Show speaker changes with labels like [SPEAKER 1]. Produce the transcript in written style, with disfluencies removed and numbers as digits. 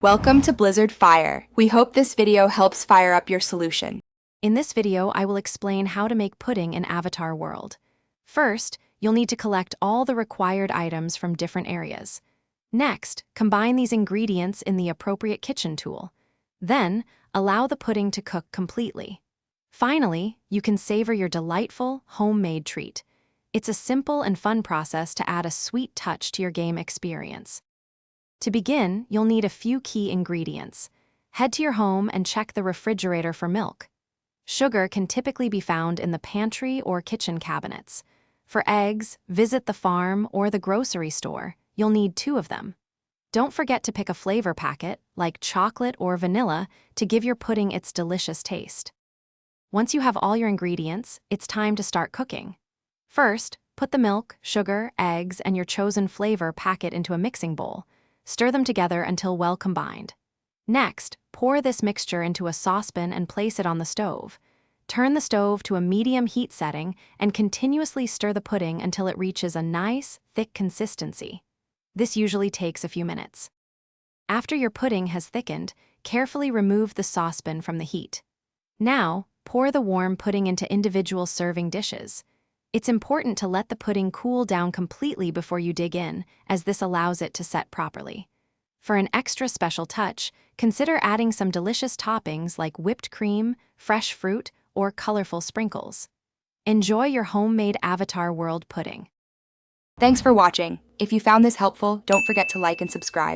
[SPEAKER 1] Welcome to Blizzard Fire. We hope this video helps fire up your solution.
[SPEAKER 2] In this video, I will explain how to make pudding in Avatar World. First, you'll need to collect all the required items from different areas. Next, combine these ingredients in the appropriate kitchen tool. Then, allow the pudding to cook completely. Finally, you can savor your delightful, homemade treat. It's a simple and fun process to add a sweet touch to your game experience. To begin, you'll need a few key ingredients. Head to your home and check the refrigerator for milk. Sugar can typically be found in the pantry or kitchen cabinets. For eggs, visit the farm or the grocery store. You'll need 2 of them. Don't forget to pick a flavor packet, like chocolate or vanilla, to give your pudding its delicious taste. Once you have all your ingredients, it's time to start cooking. First, put the milk, sugar, eggs, and your chosen flavor packet into a mixing bowl. Stir them together until well combined. Next, pour this mixture into a saucepan and place it on the stove. Turn the stove to a medium heat setting and continuously stir the pudding until it reaches a nice, thick consistency. This usually takes a few minutes. After your pudding has thickened, carefully remove the saucepan from the heat. Now, pour the warm pudding into individual serving dishes. It's important to let the pudding cool down completely before you dig in, as this allows it to set properly. For an extra special touch, consider adding some delicious toppings like whipped cream, fresh fruit, or colorful sprinkles. Enjoy your homemade Avatar World pudding.
[SPEAKER 1] Thanks for watching. If you found this helpful, don't forget to like and subscribe.